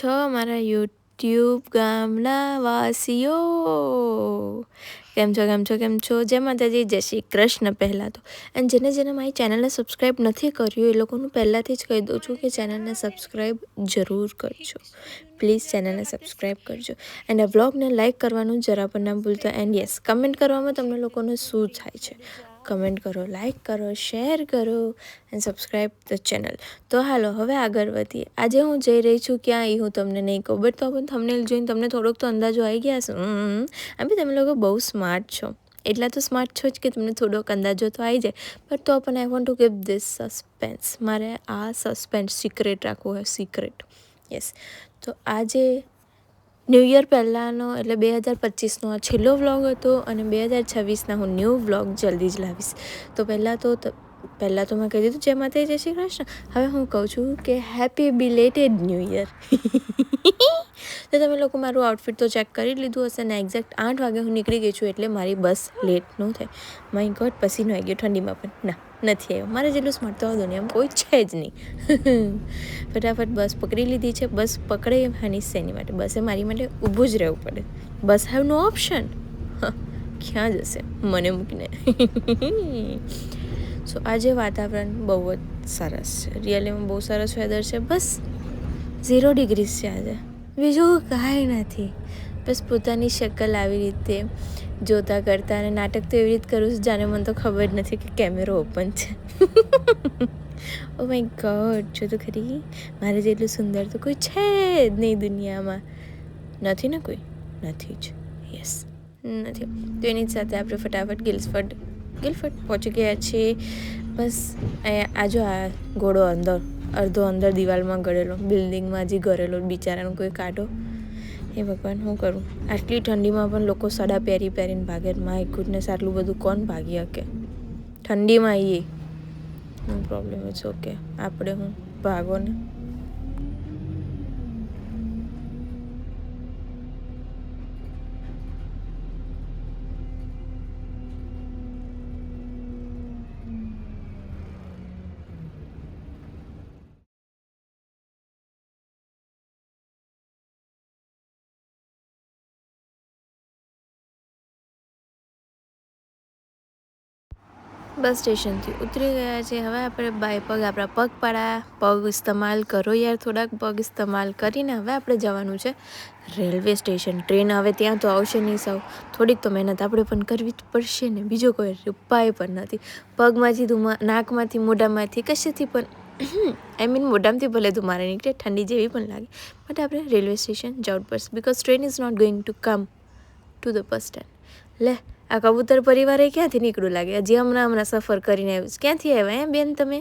છો મારા યુટ્યુબ ગામના વાસીઓ? કેમ છો? જય માતાજી, જય શ્રી કૃષ્ણ. પહેલાં તો અને જેને મારી ચેનલને સબસ્ક્રાઈબ નથી કર્યું એ લોકોનું પહેલાંથી જ કહી દઉં છું કે ચેનલને સબસ્ક્રાઈબ જરૂર કરજો. પ્લીઝ ચેનલને સબસ્ક્રાઈબ કરજો એન્ડ આ વ્લોગને લાઇક કરવાનું જરા પણ ના ભૂલતા. એન્ડ યસ, કમેન્ટ કરવામાં તમને લોકોને શું થાય છે કમેન્ટ કરો, લાઇક કરો, શેર કરો એન્ડ સબસ્ક્રાઈબ ધ ચેનલ. તો હાલો હવે આગળ વધીએ. આજે હું જઈ રહી છું ક્યાં એ હું તમને નહીં કહું, બટ તો પણ થંબનેલ જોઈને તમને થોડોક તો અંદાજો આવી ગયા હશે. આમ બી તમે લોકો બહુ સ્માર્ટ છો, એટલા તો સ્માર્ટ છો જ કે તમને થોડોક અંદાજો તો આવી જાય. બટ તો પણ I want to keep this suspense. મારે આ સસ્પેન્સ સિક્રેટ રાખવું હોય, સિક્રેટ. યસ, તો આજે ન્યૂ યર પહેલાંનો એટલે 2025નો આ છેલ્લો વ્લોગ હતો અને 2026ના હું ન્યૂ વ્લોગ જલ્દી જ લાવીશ. તો પહેલાં તો મેં કહી દીધું જય માતાજી, જય શ્રી કૃષ્ણ. હવે હું કહું છું કે હેપી બિલેટેડ ન્યૂ યર. તો તમે લોકો મારું આઉટફિટ તો ચેક કરી લીધું હશે ને એક્ઝેક્ટ 8 વાગે હું નીકળી ગઈ છું એટલે મારી બસ લેટ ન થાય. માય ગોડ, પસીનો આવી ગયો ઠંડીમાં પણ. ના, નથી આવ્યો. મારે જેટલું સ્માર્ટ તો દુનિયામાં કોઈ છે જ નહીં. ફટાફટ બસ પકડી લીધી છે. બસ પકડે હાની શેની માટે? બસે મારી માટે ઊભું જ રહેવું પડે. બસ હેવ નો ઓપ્શન. ક્યાં જશે મને મૂકીને? સો આજે વાતાવરણ બહુ જ સરસ છે. રિયલીમાં બહુ સરસ વેધર છે. બસ 0 ડિગ્રીઝ છે આજે, બીજું કાંઈ નથી. બસ પોતાની શક્લ આવી રીતે જોતા કરતા અને નાટક તો એવી રીતે કરું છું જાણે મને તો ખબર જ નથી કે કેમેરો ઓપન છે. ઓ માય ગોડ, જો તો ખરી, મારે જેટલું સુંદર તો કોઈ છે જ નહીં દુનિયામાં. નથી ને કોઈ? નથી જ. યસ, નથી. તો એની જ સાથે આપણે ફટાફટ ગિલફર્ટ પહોંચી ગયા છીએ. બસ અહીંયા આજો આ ઘોડો અડધો અંદર દિવાલમાં ગળેલો, બિલ્ડિંગમાં હજી ગળેલો, બિચારાનો કોઈ કાઢો. એ ભગવાન, શું કરું? આટલી ઠંડીમાં પણ લોકો સડા પહેરીને ભાગે. માય ગુડનેસ, આટલું બધું કોણ ભાગી શકે ઠંડીમાં? નો પ્રોબ્લેમ, ઇટ્સ ઓકે. આપણે હું ભાગો ને. બસ સ્ટેશનથી ઉતરી ગયા છે. હવે આપણે બાય પગ આપણા પગ ઇસ્તેમાલ કરો યાર, થોડાક પગ ઇસ્તેમાલ કરીને હવે આપણે જવાનું છે રેલવે સ્ટેશન. ટ્રેન હવે ત્યાં તો આવશે નહીં સાવ. થોડીક તો મહેનત આપણે પણ કરવી જ પડશે ને, બીજો કોઈ ઉપાય પણ નથી. પગમાંથી નાકમાંથી, મોઢામાંથી, કશેથી પણ આઈ મીન મોઢામાંથી ભલે ધુમારે નીકળે, ઠંડી જેવી પણ લાગે, બટ આપણે રેલવે સ્ટેશન જવું પડશે because train is not going to come to the bus stand. લે, આ કબૂતર પરિવારે ક્યાંથી નીકળવું લાગે? હજી હમણાં સફર કરીને આવ્યું. ક્યાંથી આવ્યા બેન તમે?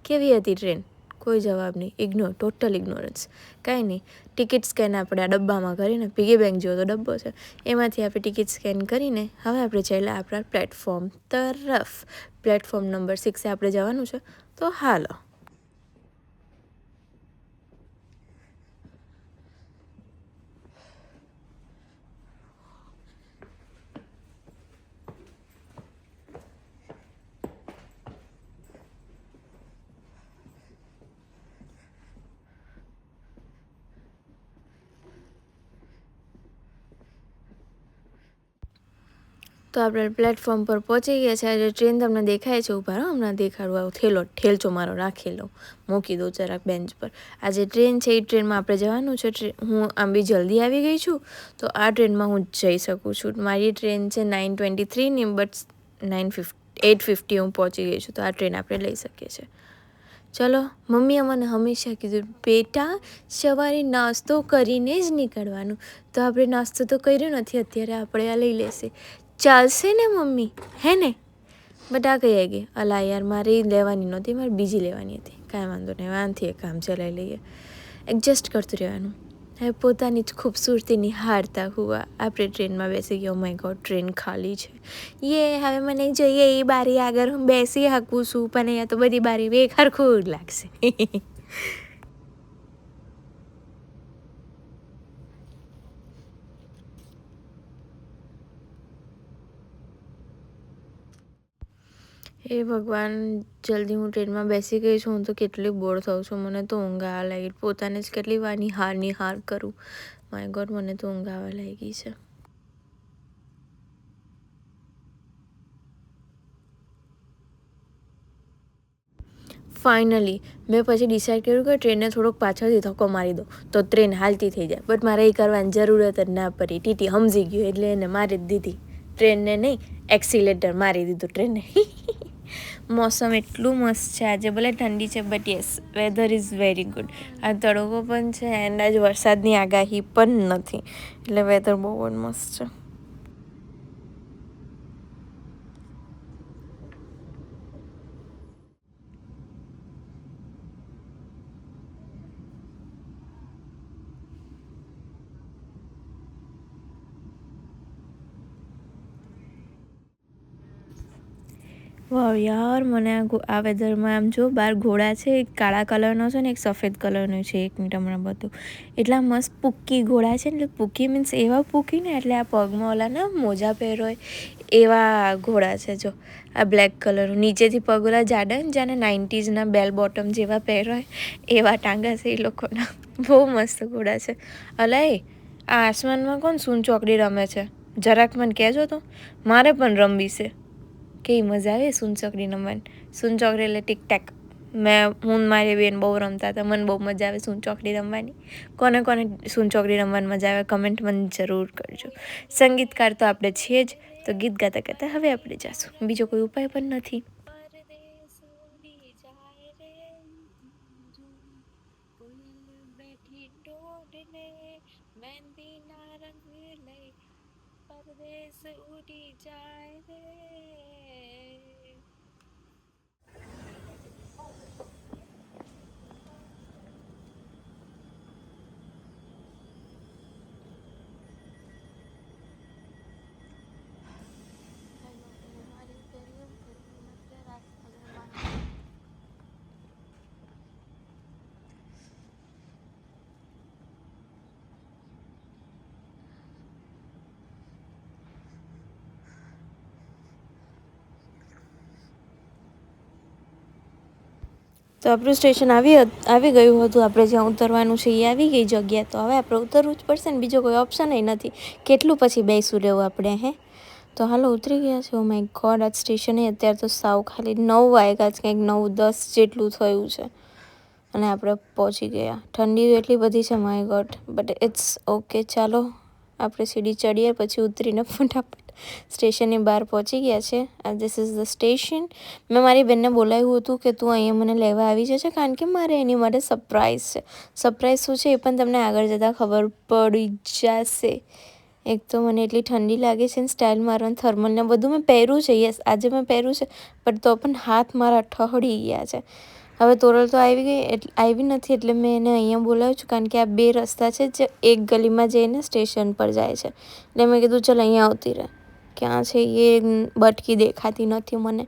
કેવી હતી ટ્રેન? કોઈ જવાબ નહીં. Total ignorance. કાંઈ નહીં. ટિકિટ સ્કેન આપણે આ ડબ્બામાં કરીને, પીગી બેંક જેવો તો ડબ્બો છે, એમાંથી આપણે ટિકિટ સ્કેન કરીને હવે આપણે ચાલ્યા આપણા પ્લેટફોર્મ તરફ. પ્લેટફોર્મ નંબર 6 આપણે જવાનું છે. તો હાલો. તો આપણે પ્લેટફોર્મ પર પહોંચી ગયા છે. આજે ટ્રેન તમને દેખાય છે, ઊભા રહો હમણાં દેખાડું. આવું ઠેલચો મારો રાખેલો મૂકી દઉં જરાક બેન્ચ પર. આજે ટ્રેન છે એ ટ્રેનમાં આપણે જવાનું છે. હું આમ બી જલ્દી આવી ગઈ છું તો આ ટ્રેનમાં હું જઈ શકું છું. મારી ટ્રેન છે 9:23ની, બટ 8:50 હું પહોંચી ગઈ છું, તો આ ટ્રેન આપણે લઈ શકીએ છીએ. ચલો, મમ્મીએ મને હંમેશા કીધું બેટા સવારે નાસ્તો કરીને જ નીકળવાનું, તો આપણે નાસ્તો તો કર્યો નથી, અત્યારે આપણે આ લઈ લેશે. ચાલશે ને મમ્મી? હે ને? બટ આ કઈ આવી ગઈ? અલા યાર, મારે લેવાની નહોતી, મારે બીજી લેવાની હતી. કાંઈ વાંધો નહીં, વાંધથી એક કામ ચલાવી લઈએ. એડજસ્ટ કરતું રહેવાનું. હવે પોતાની જ ખૂબસૂરતી નિહાળતા હુઆ આપણે ટ્રેનમાં બેસી ગયા. માય ગોડ, ટ્રેન ખાલી છે. હવે મને જોઈએ એ બારી આગળ હું બેસી શકું છું, પણ અહીંયા તો બધી બારી બેખરખું લાગશે. એ ભગવાન, જલ્દી હું ટ્રેનમાં બેસી ગઈ છું. હું તો કેટલી બોર થાઉં છું. મને તો ઊંઘ આવવા લાગી. પોતાને જ કેટલી વાર નિહાર કરું. માય ગોડ, મને તો ઊંઘ આવવા લાગી છે. ફાઇનલી મેં પછી ડિસાઈડ કર્યું કે ટ્રેનને થોડોક પાછળથી ધક્કો મારી દો તો ટ્રેન હાલતી થઈ જાય. બટ મારે એ કરવાની જરૂરત જ ના પડી. ટીટી સમજી ગયું એટલે એને મારી જ દીધી ટ્રેનને. નહીં, એક્સિલેટર મારી દીધું ટ્રેનને. મોસમ એટલું મસ્ત છે આજે. ભલે ઠંડી છે but yes, weather is very good. આ તડકો પણ છે એન્ડ આજ વરસાદની આગાહી પણ નથી. એટલે વેધર બહુ જ મસ્ત છે. વાવ યાર, મને આ વેધરમાં આમ જો બહાર ઘોડા છે. એક કાળા કલરનો છે ને એક સફેદ કલરનો છે. એક મિનિટ હમણાં બધું એટલા મસ્ત પૂકી ઘોડા છે ને. એટલે પૂકી મીન્સ એવા પૂકી ને એટલે આ પગમાં ઓલા ના મોજા પહેરો હોય એવા ઘોડા છે. જો આ બ્લેક કલરનું નીચેથી પગ ઓલા જાડા ને જાણે 90s બેલ બોટમ જેવા પહેરો હોય એવા ટાંગા છે એ લોકોના. બહુ મસ્ત ઘોડા છે. અલાય આ આસમાનમાં કોણ સૂન ચોકડી રમે છે? જરાક મને કહેજો તો, મારે પણ રમવી છે. કેવી મજા આવે સૂનચોકડી રમવાની. સૂનચોકડી એટલે ટીક-ટેક. હું મારી બેન બહુ રમતા હતા. મને બહુ મજા આવે સૂનચોકડી રમવાની. કોને કોને સૂનચોકડી રમવાની મજા આવે કમેન્ટ મને જરૂર કરજો. સંગીતકાર તો આપણે છીએ જ, તો ગીત ગાતા ગાતા હવે આપણે જાશું. બીજો કોઈ ઉપાય પણ નથી. પરદેસ ઉડી જાય રે. તો આપણું સ્ટેશન આવી ગયું હતું. આપણે જ્યાં ઉતરવાનું છે એ આવી ગઈ જગ્યા. તો હવે આપણે ઉતરવું જ પડશે ને, બીજો કોઈ ઓપ્શન નથી. કેટલું પછી બેસું રહેવું આપણે? હે, તો હાલો ઉતરી ગયા છે. ઓ માય ગોડ, આ સ્ટેશને અત્યારે તો સાવ ખાલી 9 વાગ્યા જ, કંઈક 9:10 જેટલું થયું છે અને આપણે પહોંચી ગયા. ઠંડી એટલી બધી છે my God, but it's okay. ચાલો આપણે સીડી ચડીએ પછી ઉતરીને ફટાફટ સ્ટેશનની બહાર પહોંચી ગયા છે. This is the station. મેં મારી બેનને બોલાવ્યું હતું કે તું અહીંયા મને લેવા આવી જશે, કારણ કે મારે એની માટે સરપ્રાઈઝ છે. સરપ્રાઈઝ શું છે એ પણ તમને આગળ જતાં ખબર પડી જશે. એક તો મને એટલી ઠંડી લાગે છે ને, સ્ટાઇલ મારવાનું થર્મલ ને બધું મેં પહેર્યું છે. યસ, આજે મેં પહેર્યું છે, બટ તો પણ હાથ મારા ઠહડી ગયા છે. હવે તોરલ તો આવી નથી એટલે મેં એને અહીંયા બોલાવ્યું છું, કારણ કે આ 2 રસ્તા છે જે એક ગલીમાં જઈને સ્ટેશન પર જાય છે. એટલે મેં કીધું ચાલ અહીંયા આવતી રહે. ક્યાં છે એ બટકી દેખાતી નથી મને.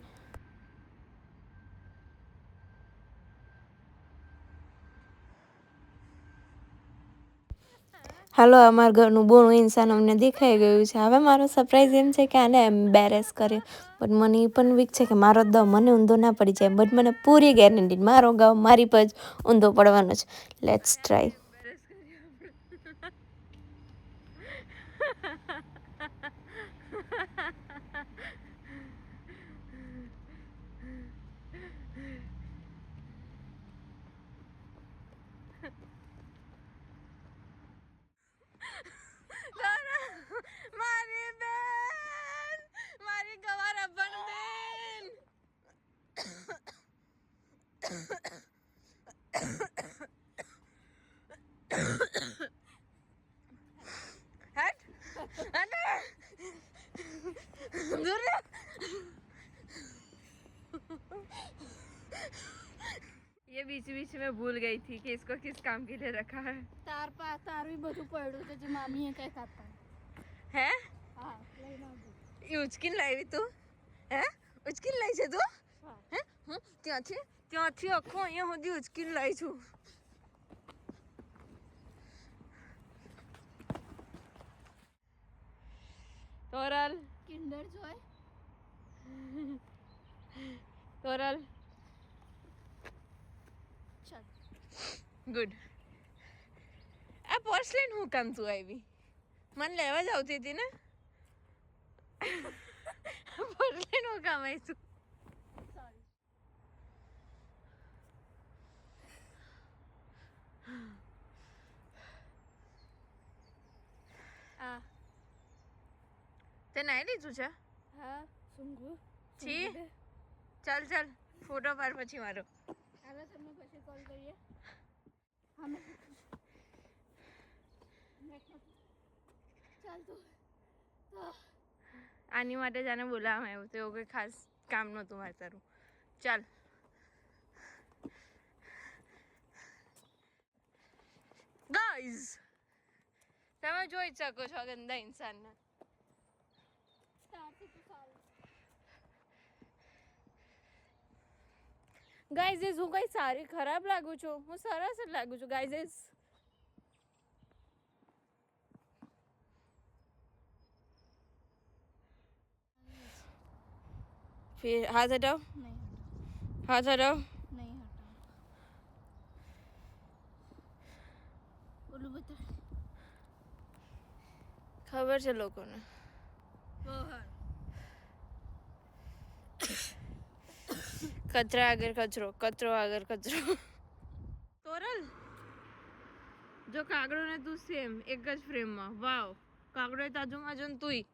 હાલો, અમારા ઘરનું બોનું ઇન્સાન અમને દેખાઈ ગયું છે. હવે મારો સરપ્રાઈઝ એમ છે કે આને એમ્બેરેસ કરે. બટ મને એ પણ વીક છે કે મારો દાવ મને ઊંધો ના પડી જાય. બટ મને પૂરી ગેરંટી મારો ગાવ મારી પર જ ઊંધો પડવાનો છે. Let's try. મારી બેન, મારી ગવારા બન બેન. ये बीच में भूल गई थी कि इसको किस काम के लिए रखा है. તાર બી બધું પડ્યું છે જે મામીએ કઈ ખાતા. હે, હા, લઈને આવજો. એ ઉચકીને લાવી તું? હે, ઉચકીને લાવી છે તું? હે, હું ત્યાંથી આખો અહીંયા સુધી ઉચકીને લાવી છું. તોરલ કિન્ડર જોય. તોરલ ચાલ ગુડ. આ પોર્સલેન હું કામ તું આવી? મને લેવા જ આવતી હતી ને. પોર્સલેન હું કામ આવી તું? સોરી આ તે નાઈ લીધું છે? હા સુંગુ છી ચાલ ચાલ ફોટો પાડ પછી મારો. હાલો તમને પછી કોલ કરીએ અમે ચાલ તો આની માટે જાને બોલાવવામાં આવ્યું તો એવું કંઈ ખાસ કામ નહોતું મારે તારું. ચાલ ગાઈઝ તમે જોઈ જ શકો છો ગંદા ઇન્સાનને. સ્ટાર્ટ થી સારું ગાઈઝ હું કઈ સારી ખરાબ લાગુ છું? હું સરસ જ લાગુ છું ગાઈઝ. फिर हाथ हटाओ, નહીં हाथ हटाओ. નહીં હટા ઓલું બતા ખબર છે લોકોને. બહાર કચરા આગળ કચરો, કચરો આગળ કચરો. તોરલ જો કાગડો ને તું સેમ એક જ ફ્રેમમાં. વાવ, કાગડો તાજુમાં જો તુંય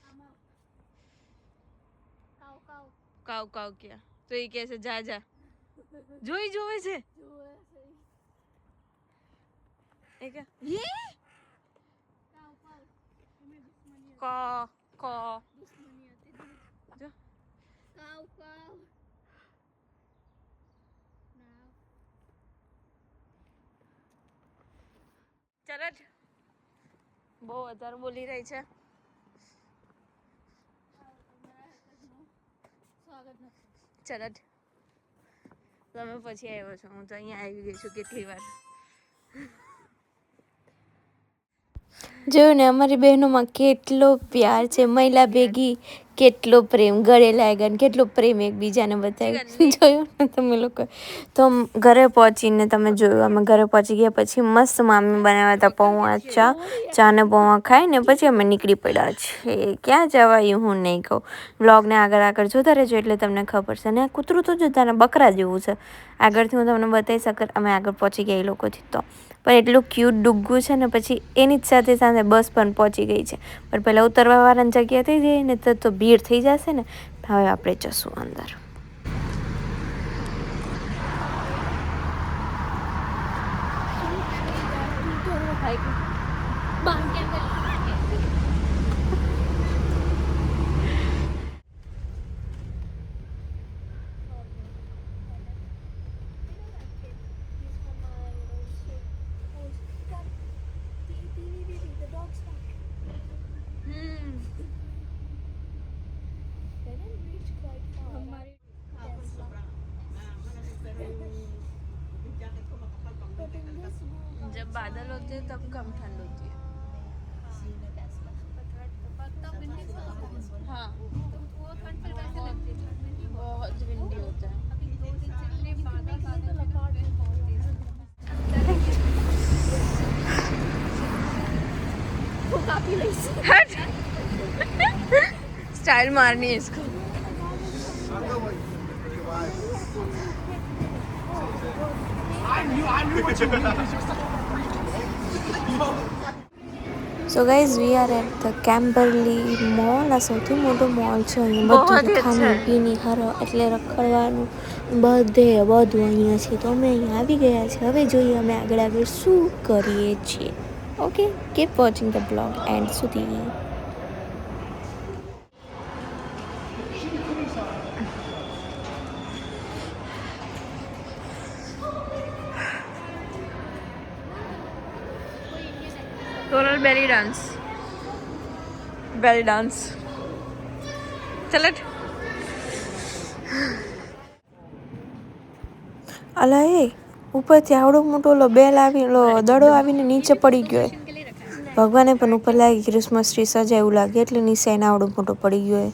આમાં કાવ કાવ કાવ કાવ ક્યાં તો એ કહે છે જા જા. જોઈ જોવે છે જોવે છે એ કે યે કાવ કાવ અમે દુશ્મની ક ક દુશ્મની હતી જો કાવ કાવ ના ચલટ બહુ વધારે બોલી રહી છે. સ્વાગત નથી ચલટ તમે પછી આવ્યો છો, હું તો અહીંયા આવી ગઈ છું કેટલી વાર. જોયું ને અમારી બહેનોમાં કેટલો પ્યાર છે, મહિલા ભેગી કેટલો પ્રેમ, ગળે લાગ્યા ને કેટલો પ્રેમ એકબીજાને બતાવ્યો. જોયું ને તમે લોકો? તો ઘરે પહોંચીને તમે જોયું અમે ઘરે પહોંચી ગયા પછી મસ્ત મામી બનાવ્યા હતા પૌવા ચા ને પૌવા ખાઈને પછી અમે નીકળી પડ્યા છે. ક્યાં જવાયું હું નહીં કહું. વ્લોગને આગળ આગળ જોતા રહેજો એટલે તમને ખબર છે. અને આ કૂતરું તો જોતા ને બકરા જેવું છે. આગળથી હું તમને બતાવી શકર અમે આગળ પહોંચી ગયા એ લોકોથી તો પણ એટલું ક્યુટ ડુગ્ગું છે ને. પછી એની જ સાથે સાથે બસ પણ પહોંચી ગઈ છે પણ પહેલાં ઉતરવાવાળાની જગ્યા થઈ જાય ને તો ભીડ થઈ જશે ને. હવે આપણે જશું અંદર. जब बादल होते हैं तब कम ठंड होती है. हाँ बहुत विंडी होता है. हट स्टाइल मारनी है इसको. So guys we are at the Camberley mall. આ સૌથી મોટો મોલ છે. અહીંયા બધું ખાણી પીણી હરો એટલે રખડવાનું બધું અહીંયા છે. તો અમે અહીંયા આવી ગયા છે. હવે જોઈએ અમે આગળ આગળ શું કરીએ છીએ. Okay, keep watching the blog and સુધી. Total belly dance. Belly dance. चल it. અલા એ ઉપરથી આવડો મોટો ઓલો બેલ આવી દડો આવીને નીચે પડી ગયો. ભગવાને પણ ઉપર લાગી ક્રિસમસ ટ્રી સજાય એવું લાગે એટલે નીચે આવડો મોટો પડી ગયો.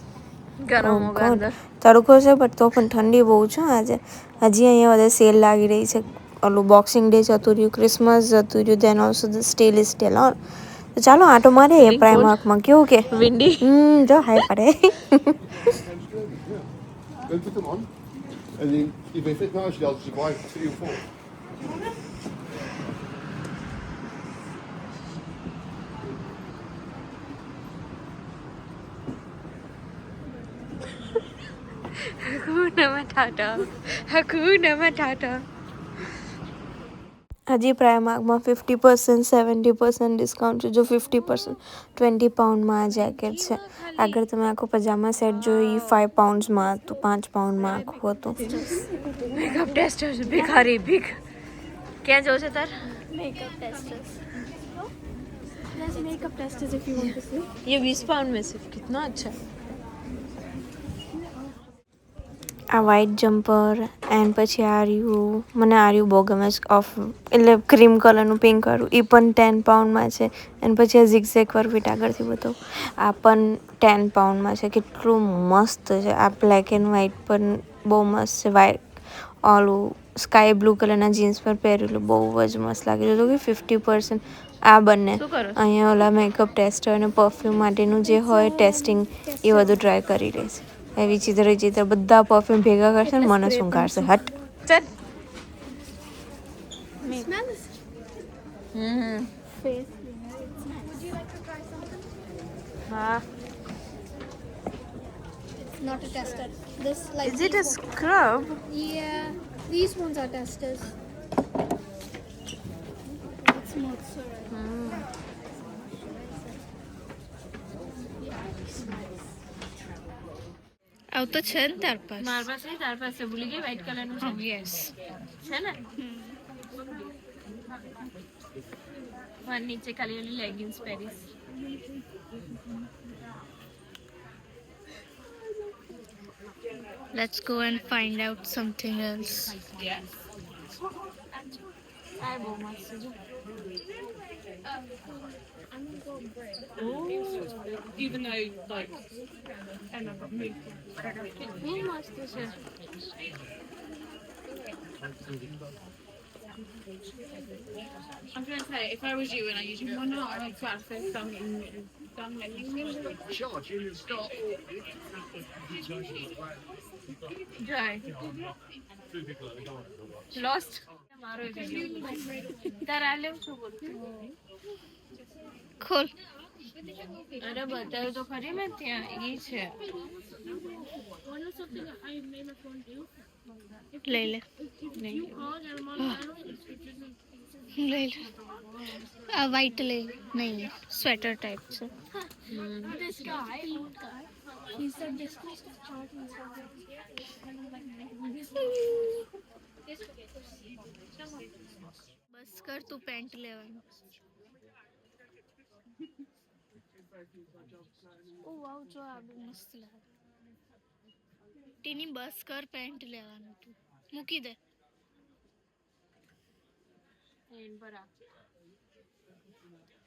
તડકો છે બટ તો પણ ઠંડી બહુ છે આજે. હજી અહીંયા બધા સેલ લાગી રહી છે. ઓલું બોક્સિંગ ડે જતું રહ્યું, ક્રિસમસ જતું રહ્યું, then also the steal is still on. તો ચાલો આટો મારીએ પ્રાઇમાર્કમાં, કેવું કે વિન્ડી જો હાય પડે. Go put them on, and then if they fit nicely, I'll just buy 3 or 4. હજી પ્રાઇમાર્કમાં 50%, 70% ડિસ્કાઉન્ટ છે. જો 50%, £20 આ જેકેટ છે. આગળ તમે આખો પજામા સેટ જોઈ £5 હતું, £5 આખું હતું. મેકઅપ ટેસ્ટર્સ ભિખારી ભીખ. ક્યાં જવું છે તાર? Makeup testers. There's makeup testers if you want to see. ये £20 में सिर्फ कितना अच्छा है. આ વ્હાઈટ જમ્પર એન્ડ પછી આ રહ્યું, મને આ રહ્યું બહુ ગમે છે. ઓફ એટલે ક્રીમ કલરનું પિંક વાળું, એ પણ £10 છે. એન્ડ પછી આ ઝિગઝેગ વર્ફિટ આગળથી બતાવું, આ પણ £10 છે. કેટલું મસ્ત છે. આ બ્લેક એન્ડ વ્હાઈટ પણ બહુ મસ્ત છે. વ્હાઈટ ઓલું સ્કાય બ્લુ કલરના જીન્સ પર પહેરેલું બહુ જ મસ્ત લાગે છે. તો કે 50% આ બંને અહીંયા ઓલા મેકઅપ ટેસ્ટર અને પરફ્યુમ માટેનું જે હોય ટેસ્ટિંગ એ બધું ટ્રાય કરી લઈશ. એ વિચિત્ર બધા પરફ્યુમ ભેગા કરશે ને મને શું કાઢશે. હટ ચલ. Smell this face cleaner. It's nice. Would you like to try something? હા. It's not a tester. This like. Is it a scrub? Yeah, these ones are testers. It's mozzarella. આવ તો છે ને તાર પાસે? તાર પાસે ભૂલી ગઈ વ્હાઈટ કલરનું છે. યસ છે ને. માર નીચે ખાલી ઓલી leggings પહેરીશ. Let's go and find out something else. આ બહુ મસ્ત છે. Even though, like, Emma got moved. કેટલું મસ્ત છે. I'm going to say, if I was you and I usually why not? I like to access something done like Dry. Lost. મારો તારા લેવું છું બોલતું. ખોલ. અરે બતાવ્યું તો ખરી મેં ત્યાં ઈ છે. લઈ લે. લઈ લે. આ વ્હાઈટ લઈ નહીં, સ્વેટર ટાઈપ છે. This guy, he said this was charging બસ કર, તું પેન્ટ લેવાનું. ઓ વાવ, જો આ બહુ મસ્ત લાગે. ટીની બસ કર, પેન્ટ લેવાનું તું મૂકી દે.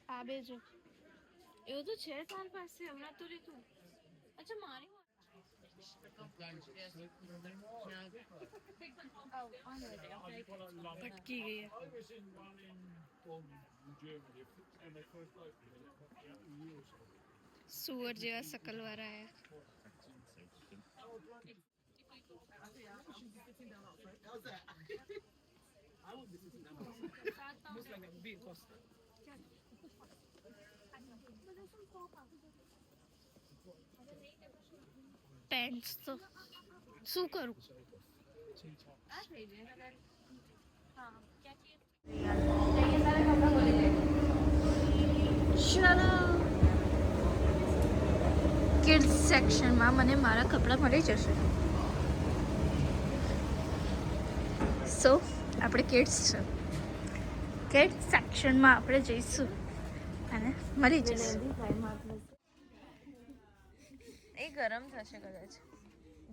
આ બે જો એવું તો છે તાર પાસે હમણાં તો લીધું. અચ્છા મારી ભટકી ગઈ. સુવર જેવા શકલ વાળા પેન્ટ્સ તો શું કરું? ચલો કિડ્સ સેક્શનમાં મને મારા કપડાં મળી જશે. સો આપણે કિડ્સ છે, કિડ્સ સેક્શનમાં આપણે જઈશું અને મળી જશે. એ ગરમ થશે કદાચ.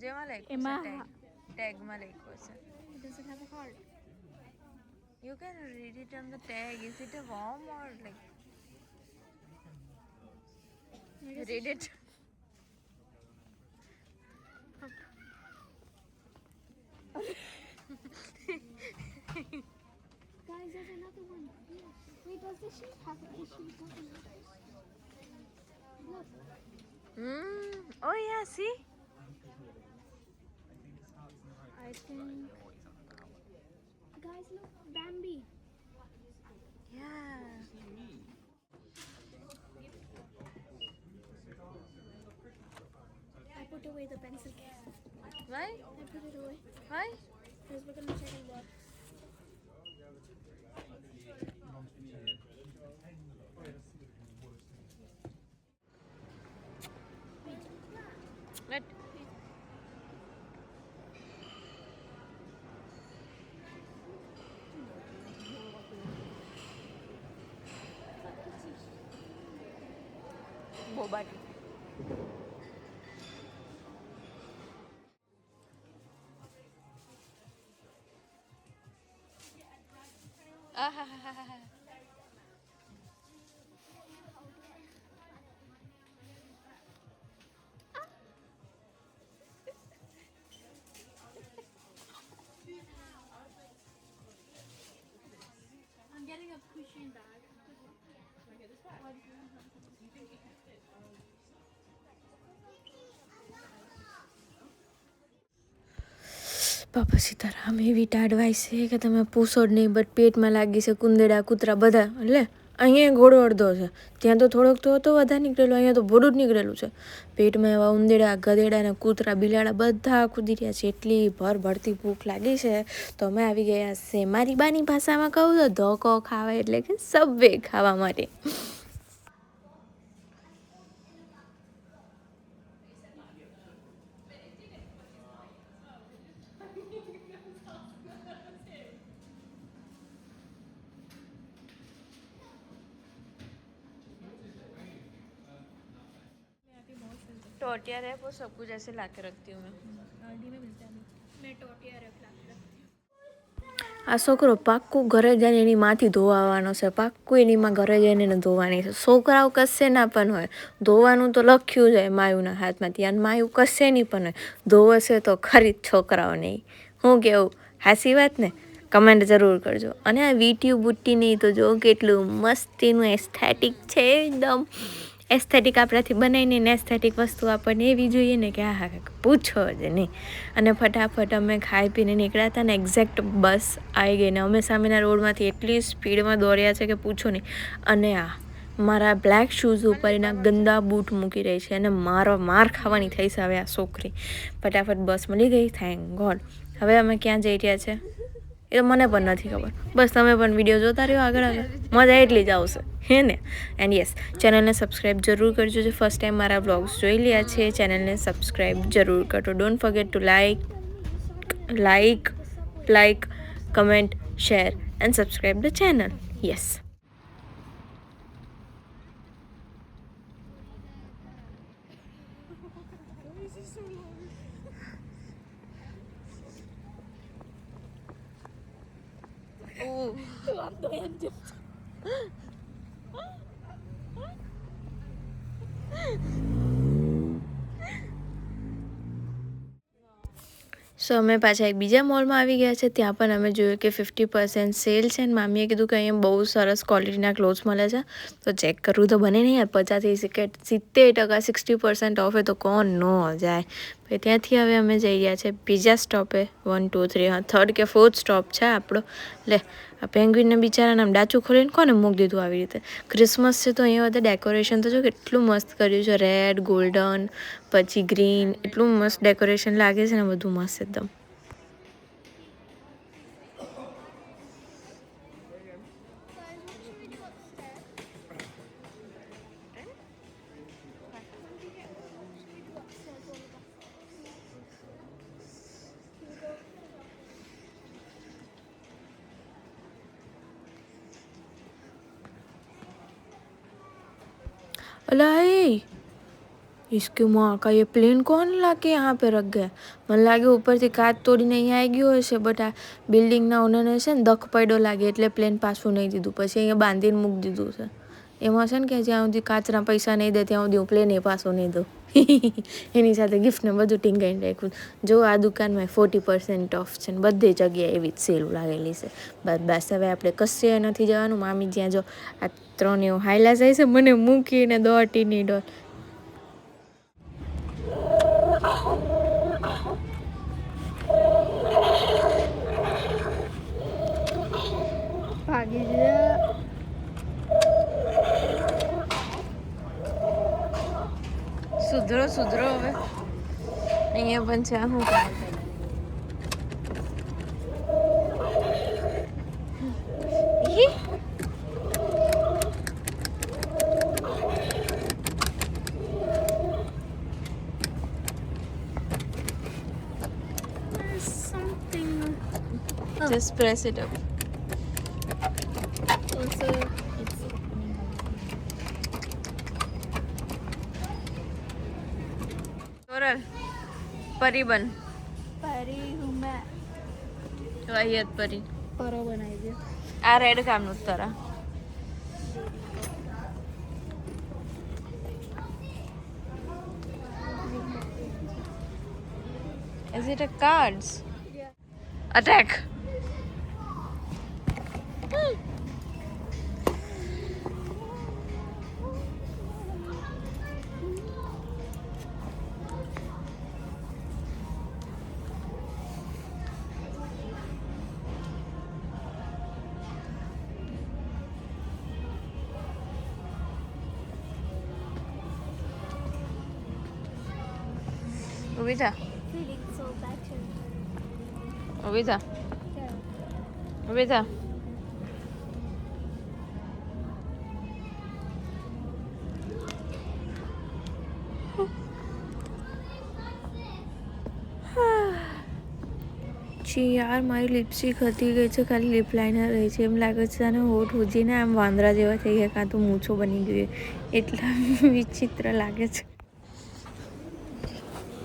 જેમાં લખ્યું એમાં છે ટેગમાં લખ્યું છે. Does it have a heart? You can read it on the tag. Is it a warm or like? Read it. Guys, there's another one. Wait, does the sheep have a sheep? Look. Oh yeah, see? I think. Guys, look, Bambi. Yeah. I put away the pencil case. Why? I put it away Why? because we're gonna check the box. Let. Boba tea. I'm getting a pushing bag. બાપા સીતારામ એવી ટાઢવાય છે કે તમે પૂછો જ નહીં. But પેટમાં લાગી છે કુંદેડા કૂતરા બધા. એટલે અહીંયા ઘોડો અડધો છે, ત્યાં તો થોડોક તો હતો વધારે નીકળેલો, અહીંયા તો ભોડું જ નીકળેલું છે. પેટમાં એવા ઉંદેડા ગધેડા ને કૂતરા બિલાડા બધા કૂદી રહ્યા છે. એટલી ભરભરતી ભૂખ લાગી છે તો અમે આવી ગયા છે, મારી બાની ભાષામાં કહું તો ધોકો ખાવા, એટલે કે સબવે ખાવા માટે. तो अटिया वो सब कुछ ऐसे ला के रखती हूँ मैं. मैं टोटिया रख ला. આ છોકરો પાક્કું ઘરે જઈને એની માંથી ધોવાનો છે, પાક્કું એની માં ઘરે જઈને એને ધોવાની છે. છોકરાઓ કશે ના પણ હોય, ધોવાનું તો લખ્યું જાય માયુના હાથમાંથી, અને માયુ કશે નહીં પણ હોય, ધોવશે તો ખરી છોકરાઓ નહીં. હું કેવું, હાસી વાત ને? કમેન્ટ જરૂર કરજો. અને આ વીટીયુ બુટ્ટી નહીં તો જો કેટલું મસ્તીનું એસ્થેટિક છે, એકદમ એસ્થેટિક આપણાથી બનાવીને ને એસ્થેટિક વસ્તુ આપણને એવી જોઈએ ને કે હા પૂછો જ નહીં. અને ફટાફટ અમે ખાઈ પીને નીકળ્યા હતા ને એક્ઝેક્ટ બસ આવી ગઈ ને અમે સામેના રોડમાંથી એટલી સ્પીડમાં દોડ્યા છે કે પૂછો નહીં. અને આ મારા બ્લેક શૂઝ ઉપર એના ગંદા બૂટ મૂકી રહી છે અને માર ખાવાની થઈ છે હવે આ છોકરી. ફટાફટ બસ મળી ગઈ, થેન્ક ગોડ. હવે અમે ક્યાં જઈ રહ્યા છે એ તો મને પણ નથી ખબર. બસ તમે પણ વિડીયો જોતા રહ્યો આગળ, મજા એટલી જ આવશે, હે ને? એન્ડ યસ, ચેનલને સબસ્ક્રાઈબ જરૂર કરજો. જે ફર્સ્ટ ટાઈમ મારા વ્લોગ્સ જોઈ રહ્યા છે, ચેનલને સબસ્ક્રાઈબ જરૂર કરજો. Don't forget to like, comment, share and subscribe the channel. Yes. So અમે પાછા એક બીજા મોલમાં આવી ગયા છે. ત્યાં પણ અમે જોયું કે 50% સેલ છે અને મામીએ કીધું કે અહીંયા બહુ સરસ ક્વોલિટીના ક્લોથ્સ મળે છે, તો ચેક કરવું તો બને નહીં યાર. 50-70% 60% ઓફ તો કોણ ન જાય. પછી ત્યાંથી હવે અમે જઈ રહ્યા છે બીજા સ્ટોપે. 1 2 3 હા 3rd કે 4th સ્ટોપ છે આપણો. લે આ પેંગ્વિનને બિચારાને આમ ડાચું ખોલીને કોને મૂકી દીધું આવી રીતે. ક્રિસમસ છે તો અહીંયા બધા ડેકોરેશન તો જો કેટલું મસ્ત કર્યું છે, રેડ, ગોલ્ડન, પછી ગ્રીન, એટલું મસ્ત ડેકોરેશન લાગે છે ને, બધું મસ્ત એકદમ. अला इसके माँ का ये प्लेन कौन ला के यहाँ पे रख गया? મને લાગે ઉપરથી કાચ તોડીને અહીંયા આવી ગયો હશે, બટ આ બિલ્ડિંગના ઓનરને છે ને દખ પડ્યો લાગે એટલે પ્લેન પાછું નહીં દીધું, પછી અહીંયા બાંધીને મૂકી દીધું છે. એમાં છે ને કે જ્યાં સુધી કાચના પૈસા નહીં દે ત્યાં સુધી હું પ્લેને પાછો નહીં દઉં. એની સાથે ગિફ્ટને બધું ટીંગાઈને રાખ્યું. જો આ દુકાનમાં 40% ઓફ છે ને બધી જગ્યાએ એવી જ સેલ લાગેલી છે. બસ હવે આપણે કશે નથી જવાનું. મામી જ્યાં જો આ 3 એવું હાયલા જાય છે મને મૂકીને દોટીની ડોલ. ભાગી ગયા. સુધરો હવે અહીંયા પણ છે હું Something. just press it up. Also, it's Coral પરિબન પરી હું મેં વાહિયત પરી પરો બનાવી દે. આ રેડ કામનું તરા Is it a cards? Yeah. Attack! ઊભી થા Feeling so better. ઊભી થા Yeah. ઊભી થા છી યાર મારી લિપસ્ટિક હતી ગઈ છે ખાલી લિપ લાઇનર રહી છે એમ લાગે છે અને હોઠ ઉજીને આમ વાંદરા જેવા થઈ ગયા કાં તો મૂછો બની ગયું એટલા વિચિત્ર લાગે છે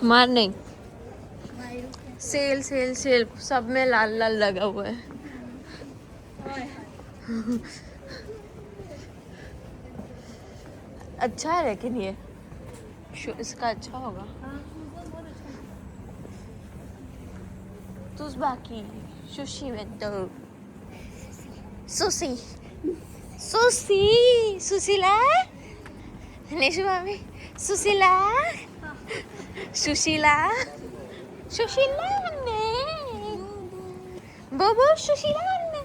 मार नहीं सेल सेल सेल सब में लाल लाल लगा हुआ है अच्छा है लेकिन ये इसका अच्छा होगा तुझ बाकी सुशी में तो सुशी सुशी सुशीला निशु मामी सुशीला सुशीला सुशीला ने बोबो सुशीला ने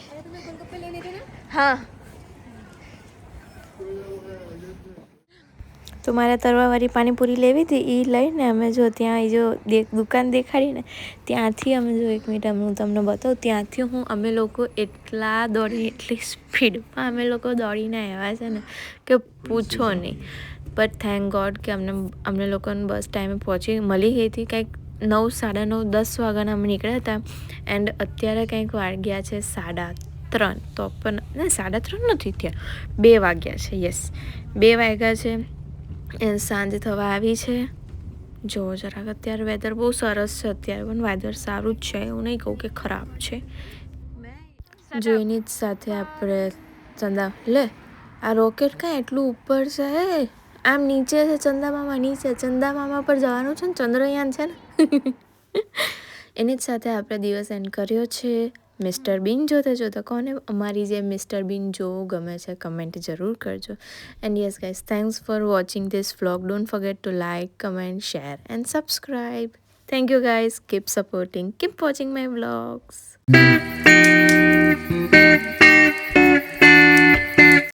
अरे तुम्हें गोलगप्पे लेने थे ना. हाँ તો મારે તરવાવાળી પાણીપુરી લેવી હતી એ લઈને અમે જો ત્યાં એ જો દુકાન દેખાડી ને ત્યાંથી અમે જો 1 મિનિટ હું તમને બતાવું ત્યાંથી અમે લોકો એટલા દોડી એટલી સ્પીડમાં અમે લોકો દોડીને આવ્યા છે ને કે પૂછો નહીં બટ થેન્ક ગોડ કે અમને લોકોને બસ ટાઈમે મળી ગઈ હતી કંઈક 9, 9:30, 10 વાગ્યાના અમે નીકળ્યા હતા એન્ડ અત્યારે કંઈક વાગ્યા છે 3:30 તો પણ ના 3:30 નથી થયા 2 વાગ્યા છે યસ 2 વાગ્યા છે એ સાંજ થવા આવી છે જો જરાક અત્યારે વેધર બહુ સરસ છે અત્યારે પણ વેધર સારું જ છે એવું નહીં કહું કે ખરાબ છે જો એની જ સાથે આપણે ચંદા લે આ રોકેટ કાં એટલું ઉપર છે આમ નીચે છે ચંદા મામા પર જવાનું છે ને ચંદ્રયાન છે ને એની જ સાથે આપણે દિવસ એન્ડ કર્યો છે મિસ્ટર બીન જોતા કોને અમારી જે મિસ્ટર બીન જોવું ગમે છે કમેન્ટ જરૂર કરજો and yes guys thanks for watching this vlog don't forget two like comment share and subscribe thank you guys keep supporting keep watching my vlogs